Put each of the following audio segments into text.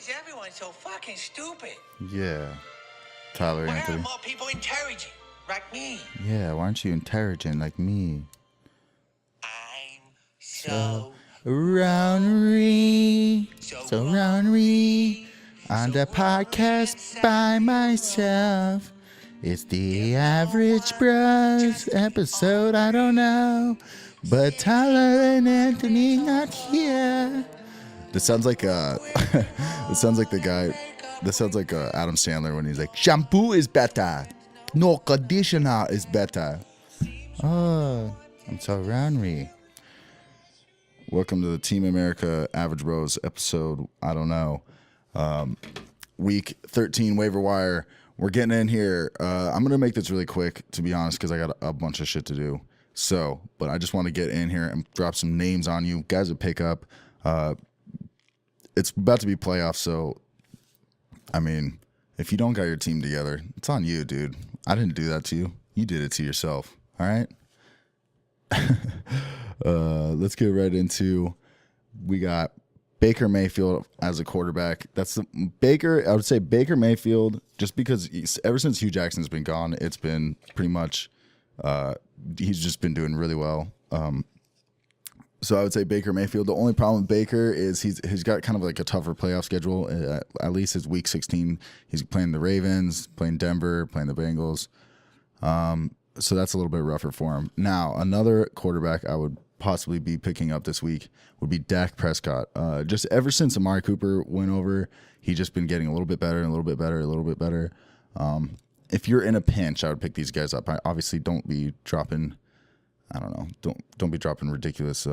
is everyone so fucking stupid? Yeah. Tyler Why Anthony. aren't more people intelligent like me? Yeah, why aren't you intelligent like me? I'm so Ronery. So Ronery. On the podcast by myself. It's the Average Bros episode, I don't know. But Tyler and Anthony not here. This sounds like this sounds like the guy. This sounds like Adam Sandler when he's like, shampoo is better. No, conditioner is better. Oh, I'm so Ronery. Welcome to the Team America Average Bros episode, I don't know. Week 13 waiver wire. We're getting in here. I'm going to make this really quick, to be honest, because I got a bunch of shit to do. So, but I just want to get in here and drop some names on you. Guys would pick up. It's about to be playoffs, so, I mean, if you don't got your team together, it's on you, dude. I didn't do that to you. You did it to yourself, all right? Let's get right into, we got Baker Mayfield as a quarterback. That's the Baker. I would say Baker Mayfield, just because ever since Hugh Jackson's been gone, it's been pretty much, he's just been doing really well. So I would say Baker Mayfield. The only problem with Baker is he's got kind of like a tougher playoff schedule. At least it's week 16. He's playing the Ravens, playing Denver, playing the Bengals. So that's a little bit rougher for him. Now, another quarterback I would possibly be picking up this week would be Dak Prescott. Just ever since Amari Cooper went over, he's just been getting a little bit better and a little bit better, a little bit better. If you're in a pinch, I would pick these guys up. I obviously don't be dropping, I don't know, don't be dropping ridiculous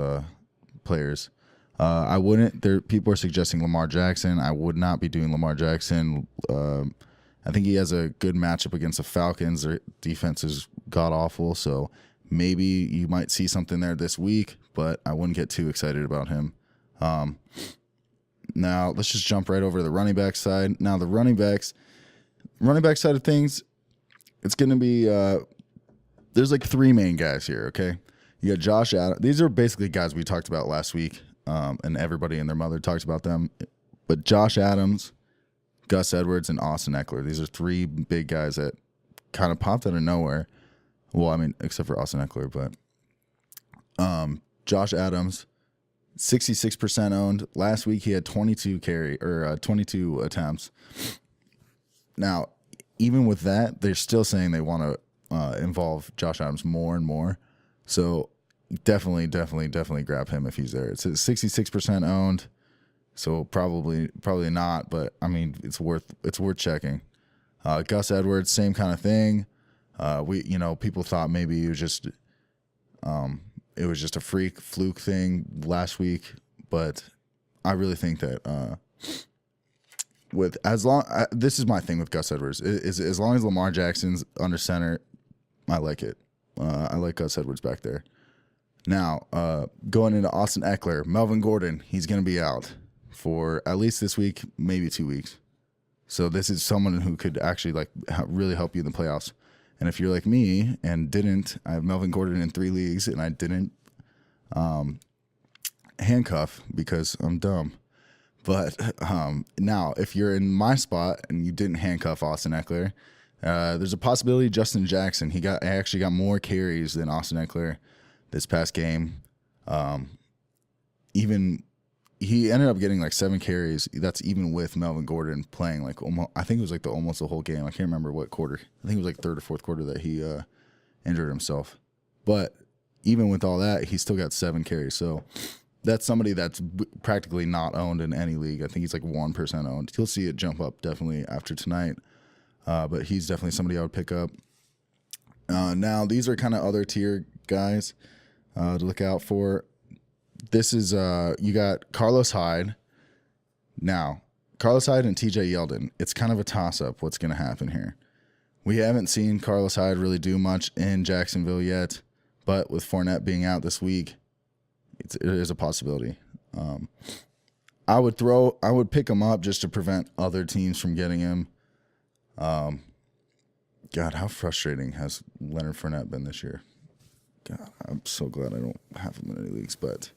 players. I wouldn't. People are suggesting Lamar Jackson. I would not be doing Lamar Jackson. I think he has a good matchup against the Falcons. Their defense is god awful, so maybe you might see something there this week, but I wouldn't get too excited about him. Now let's just jump right over to the running back side. Now the running back side of things, it's going to be there's like three main guys here. Okay, you got Josh Adams. These are basically guys we talked about last week, and everybody and their mother talked about them. But Josh Adams, Gus Edwards, and Austin Eckler. These are three big guys that kind of popped out of nowhere. Well, I mean, except for Austin Eckler, but Josh Adams, 66% owned. Last week he had 22 attempts. Now, even with that, they're still saying they want to involve Josh Adams more and more. So definitely grab him if he's there. It's 66% owned. So probably not, but I mean it's worth checking. Gus Edwards, same kind of thing. People thought maybe it was just a fluke thing last week, but I really think that this is my thing with Gus Edwards is as long as Lamar Jackson's under center, I like it. I like Gus Edwards back there. Now going into Austin Eckler, Melvin Gordon, he's gonna be out for at least this week, maybe 2 weeks. So this is someone who could actually really help you in the playoffs. And if you're like me and I have Melvin Gordon in 3 leagues and I didn't handcuff because I'm dumb. But now if you're in my spot and you didn't handcuff Austin Eckler, there's a possibility Justin Jackson, he actually got more carries than Austin Eckler this past game. He ended up getting like 7 carries. That's even with Melvin Gordon playing like almost, I think it was like almost the whole game. I can't remember what quarter. I think it was like third or fourth quarter that he injured himself. But even with all that, he still got 7 carries. So that's somebody that's practically not owned in any league. I think he's like 1% owned. You'll see it jump up definitely after tonight. But he's definitely somebody I would pick up. Now, these are kind of other tier guys to look out for. This is, you got Carlos Hyde. Now, Carlos Hyde and TJ Yeldon, it's kind of a toss-up what's going to happen here. We haven't seen Carlos Hyde really do much in Jacksonville yet, but with Fournette being out this week, it is a possibility. I would pick him up just to prevent other teams from getting him. God, how frustrating has Leonard Fournette been this year? God, I'm so glad I don't have him in any leagues. But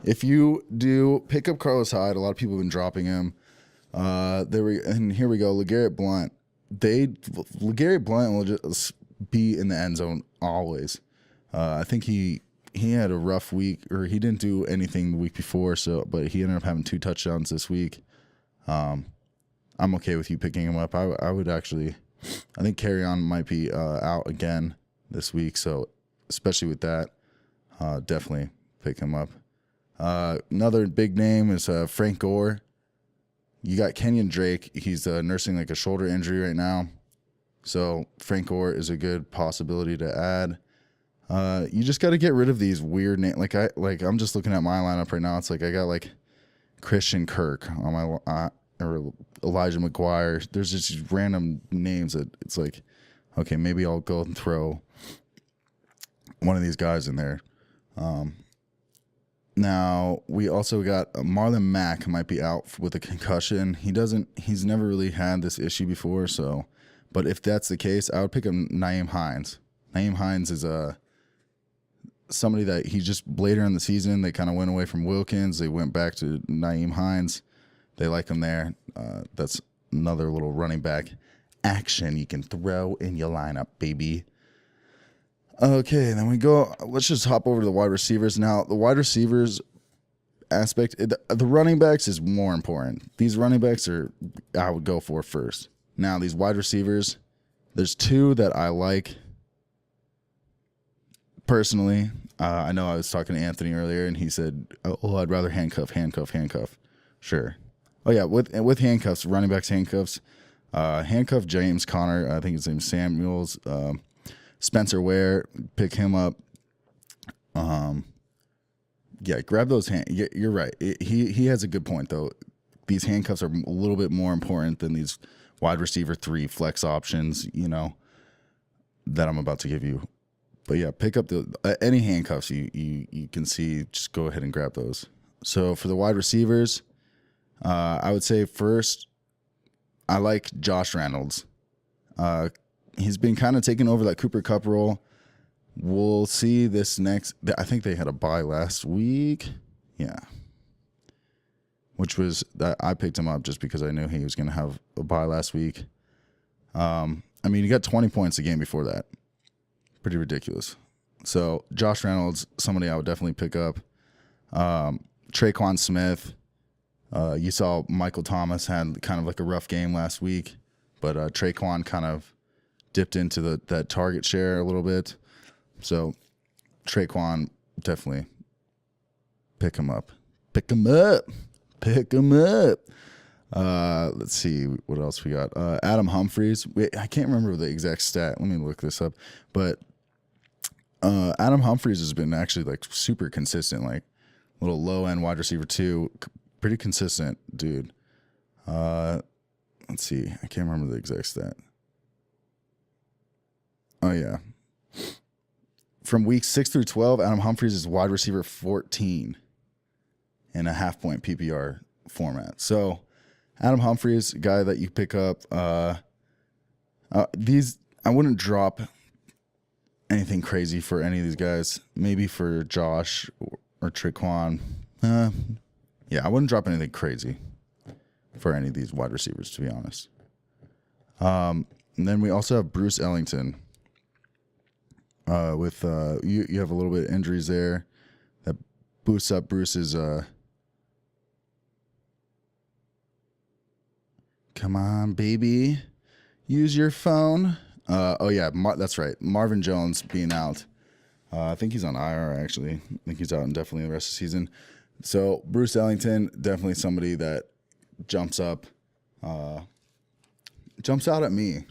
if you do pick up Carlos Hyde, a lot of people have been dropping him. Here we go. LeGarrette Blount. LeGarrette Blount will just be in the end zone always. I think he had a rough week, or he didn't do anything the week before, but he ended up having 2 touchdowns this week. I'm okay with you picking him up. I would actually, I think Carry-On might be out again this week, so especially with that, definitely pick him up. Another big name is Frank Gore. You got Kenyon Drake. He's nursing like a shoulder injury right now, so Frank Gore is a good possibility to add. You just got to get rid of these weird names. I'm just looking at my lineup right now. It's like I got like Christian Kirk on my or Elijah McGuire. There's just these random names that it's like, okay, maybe I'll go and throw one of these guys in there. Now we also got Marlon Mack might be out with a concussion. He's never really had this issue before. So, but if that's the case, I would pick up Nyheim Hines. Nyheim Hines is somebody that he just later in the season, they kind of went away from Wilkins. They went back to Nyheim Hines. They like him there. That's another little running back action you can throw in your lineup, baby. Okay, then we go. Let's just hop over to the wide receivers. Now, the wide receivers aspect, the running backs is more important. These running backs I would go for first. Now, these wide receivers, there's 2 that I like personally. I know I was talking to Anthony earlier, and he said, "Oh, I'd rather handcuff." Sure. Oh yeah, with handcuffs, running backs handcuffs. Handcuff James Conner. I think his name's Samuels. Spencer Ware, pick him up. Yeah, grab those You're right. He has a good point though. These handcuffs are a little bit more important than these wide receiver 3 flex options, that I'm about to give you. But yeah, pick up any handcuffs you can see. Just go ahead and grab those. So for the wide receivers, I would say first, I like Josh Reynolds. He's been kind of taking over that Cooper Kupp role. We'll see this next. I think they had a bye last week. Yeah. Which was that I picked him up just because I knew he was going to have a bye last week. He got 20 points a game before that. Pretty ridiculous. So Josh Reynolds, somebody I would definitely pick up. Traquan Smith. You saw Michael Thomas had kind of like a rough game last week, but Traquan kind of dipped into that target share a little bit. So Traquan, definitely pick him up. Let's see what else we got. Adam Humphries. I can't remember the exact stat. Let me look this up. But Adam Humphries has been actually like super consistent, like little low end wide receiver 2, pretty consistent dude. Let's see. I can't remember the exact stat. Oh, yeah. From weeks 6 through 12, Adam Humphries is wide receiver 14 in a half-point PPR format. So, Adam Humphries, guy that you pick up. I wouldn't drop anything crazy for any of these guys. Maybe for Josh or Traquan. Yeah, I wouldn't drop anything crazy for any of these wide receivers, to be honest. And then we also have Bruce Ellington. You have a little bit of injuries there that boosts up Bruce's come on, baby, use your phone. That's right, Marvin Jones being out. I think he's on IR actually. I think he's out indefinitely the rest of the season. So Bruce Ellington, definitely somebody that jumps out at me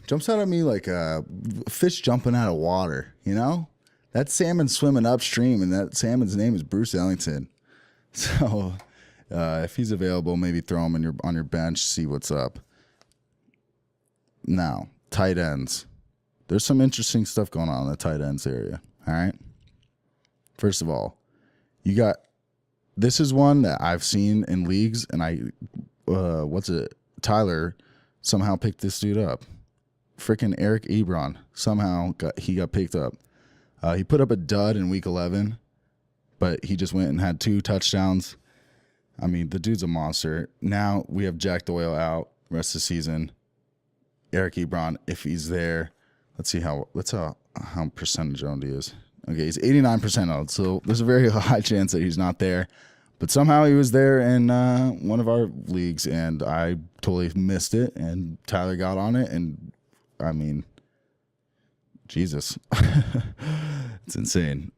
like a fish jumping out of water, that salmon swimming upstream, and that salmon's name is Bruce Ellington. So if he's available, maybe throw him on your bench, see what's up. Now, tight ends. There's some interesting stuff going on in the tight ends area. All right. First of all, this is one that I've seen in leagues, and Tyler somehow picked this dude up. Freaking Eric Ebron somehow got picked up. He put up a dud in week 11, but he just went and had 2 touchdowns. I mean, the dude's a monster. Now we have Jack Doyle out rest of the season. Eric Ebron, if he's there, let's see how percentage owned he is. Okay, he's 89% owned, so there's a very high chance that he's not there. But somehow he was there in one of our leagues, and I totally missed it. And Tyler got on it, and I mean, Jesus, it's insane.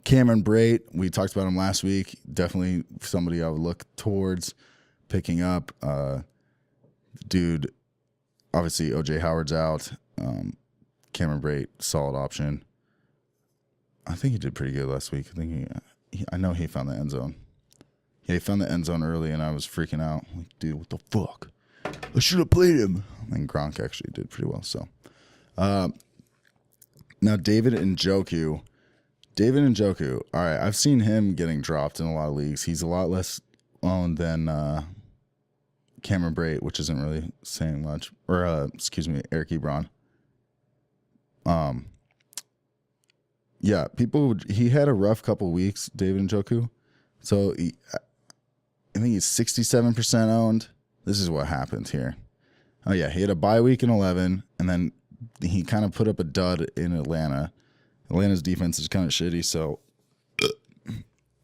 Cameron Brate, we talked about him last week. Definitely somebody I would look towards picking up. Dude, obviously OJ Howard's out. Cameron Brate, solid option. I think he did pretty good last week. I think I know he found the end zone. Yeah, he found the end zone early, and I was freaking out. Like, dude, what the fuck? I should have played him. And Gronk actually did pretty well. So, now David Njoku. All right, I've seen him getting dropped in a lot of leagues. He's a lot less owned than Cameron Brate, which isn't really saying much. Or, Eric Ebron. Yeah, he had a rough couple weeks, David Njoku. So I think he's 67% owned. This is what happened here. Oh, yeah, he had a bye week in 11, and then he kind of put up a dud in Atlanta. Atlanta's defense is kind of shitty, so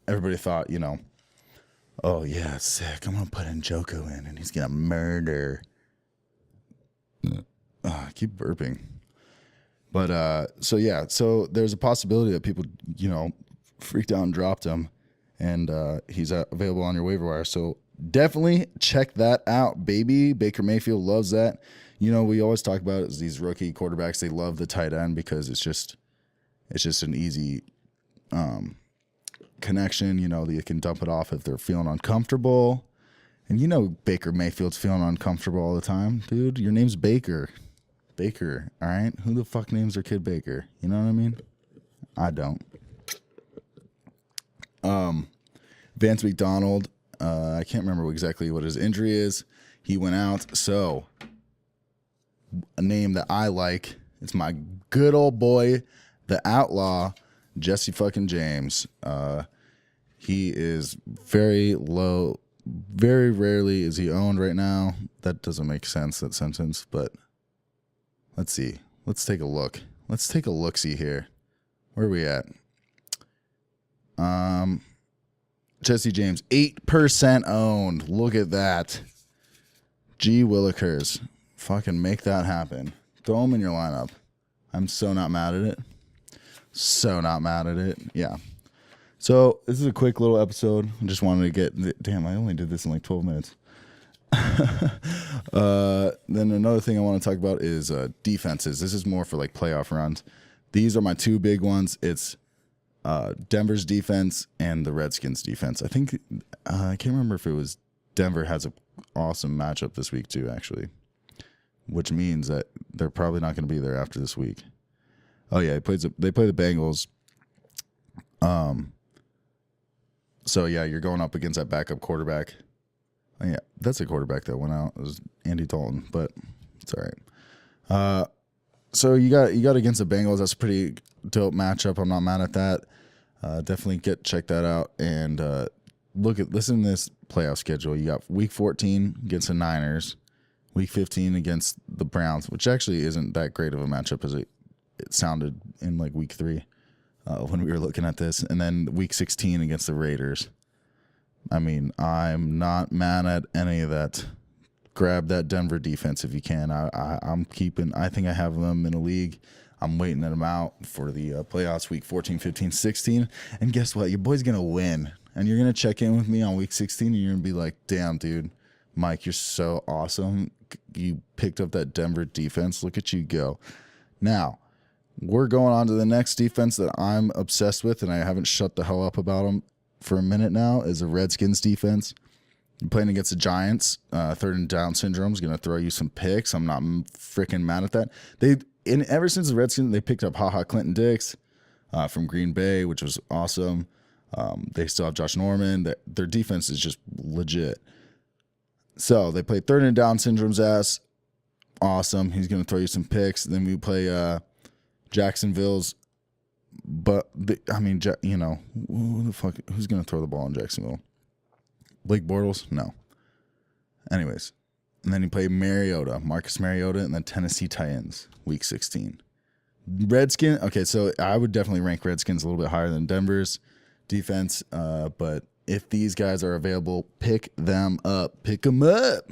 everybody thought, oh, yeah, sick. I'm going to put Njoku in, and he's going to murder. I keep burping. But, so there's a possibility that people, freaked out and dropped him, and he's available on your waiver wire. So definitely check that out, baby. Baker Mayfield loves that. We always talk about it as these rookie quarterbacks. They love the tight end because it's just an easy connection. You can dump it off if they're feeling uncomfortable. And Baker Mayfield's feeling uncomfortable all the time. Dude, your name's Baker. Baker, all right? Who the fuck names their kid Baker? You know what I mean? I don't. Vance McDonald, I can't remember exactly what his injury is. He went out. So, a name that I like, it's my good old boy, the outlaw, Jesse fucking James. He is very low. Very rarely is he owned right now. That doesn't make sense, that sentence, but let's see. Let's take a look. Let's take a look-see here. Where are we at? Jesse James, 8% owned. Look at that. G. Willikers. Fucking make that happen. Throw him in your lineup. I'm so not mad at it. So not mad at it. Yeah. So this is a quick little episode. I just wanted to get... Damn, I only did this in like 12 minutes. Then another thing I want to talk about is defenses. This is more for like playoff runs. These are my two big ones. It's Denver's defense and the Redskins defense. I think I can't remember if it was Denver has an awesome matchup this week too, actually, which means that they're probably not going to be there after this week. Oh yeah, they play the Bengals. So yeah, you're going up against that backup quarterback. Oh, yeah, that's a quarterback that went out. It was Andy Dalton, but it's all right. So you got against the Bengals. That's a pretty dope matchup. I'm not mad at that. Definitely check that out and listen to this playoff schedule. You got week 14 against the Niners, week 15 against the Browns, which actually isn't that great of a matchup as it sounded in like week 3 when we were looking at this, and then week 16 against the Raiders. I mean, I'm not mad at any of that. Grab that Denver defense if you can. I'm keeping. I think I have them in a league. I'm waiting them out for the playoffs week 14, 15, 16. And guess what? Your boy's going to win. And you're going to check in with me on week 16 and you're going to be like, damn, dude, Mike, you're so awesome. You picked up that Denver defense. Look at you go. Now, we're going on to the next defense that I'm obsessed with, and I haven't shut the hell up about them for a minute now, is the Redskins defense. You're playing against the Giants. Third and down syndrome is going to throw you some picks. I'm not freaking mad at that. Ever since the Redskins, they picked up Clinton Dix from Green Bay, which was awesome. They still have Josh Norman. Their defense is just legit. So they play third and down syndrome's ass. Awesome. He's going to throw you some picks. Then we play Jacksonville's. But, who the fuck, who's going to throw the ball in Jacksonville? Blake Bortles? No. Anyways. And then you play Marcus Mariota, and then Tennessee Titans, week 16. Redskins, okay, so I would definitely rank Redskins a little bit higher than Denver's defense, but if these guys are available, pick them up. Pick them up.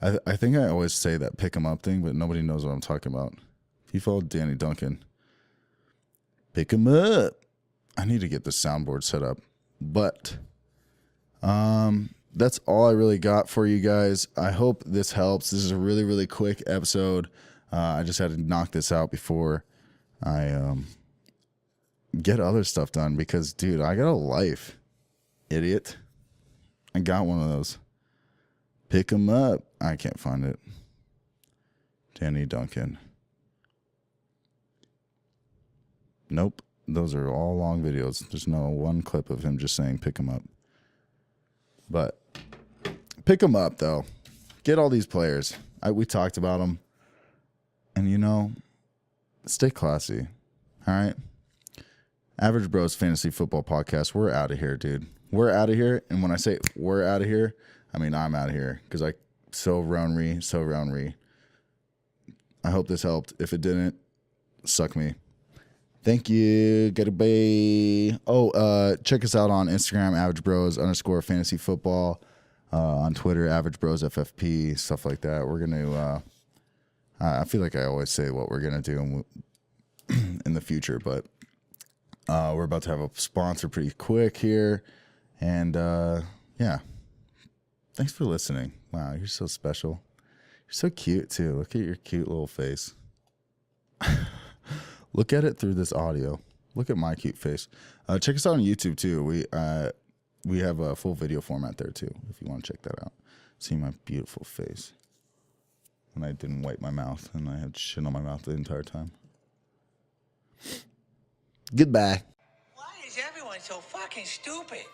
I think I always say that pick them up thing, but nobody knows what I'm talking about. If you follow Danny Duncan, pick them up. I need to get the soundboard set up, but that's all I really got for you guys. I hope this helps. This is a really, really quick episode. I just had to knock this out before I get other stuff done because, dude, I got a life. Idiot. I got one of those. Pick 'em up. I can't find it. Danny Duncan. Nope. Those are all long videos. There's no one clip of him just saying pick 'em up. But pick 'em up, though. Get all these players. We talked about them. And, you know, stay classy. All right? Average Bros Fantasy Football Podcast. We're out of here, dude. We're out of here. And when I say we're out of here, I mean I'm out of here. Because so roundery. I hope this helped. If it didn't, suck me. Thank you. Goodbye. Oh, check us out on Instagram, @AverageBros_Fantasy Football. On Twitter, Average Bros FFP, stuff like that. We're going to... I feel like I always say what we're going to do in the future, but we're about to have a sponsor pretty quick here. And, yeah. Thanks for listening. Wow, you're so special. You're so cute, too. Look at your cute little face. Look at it through this audio. Look at my cute face. Check us out on YouTube, too. We have a full video format there, too, if you want to check that out. See my beautiful face. And I didn't wipe my mouth, and I had shit on my mouth the entire time. Goodbye. Why is everyone so fucking stupid?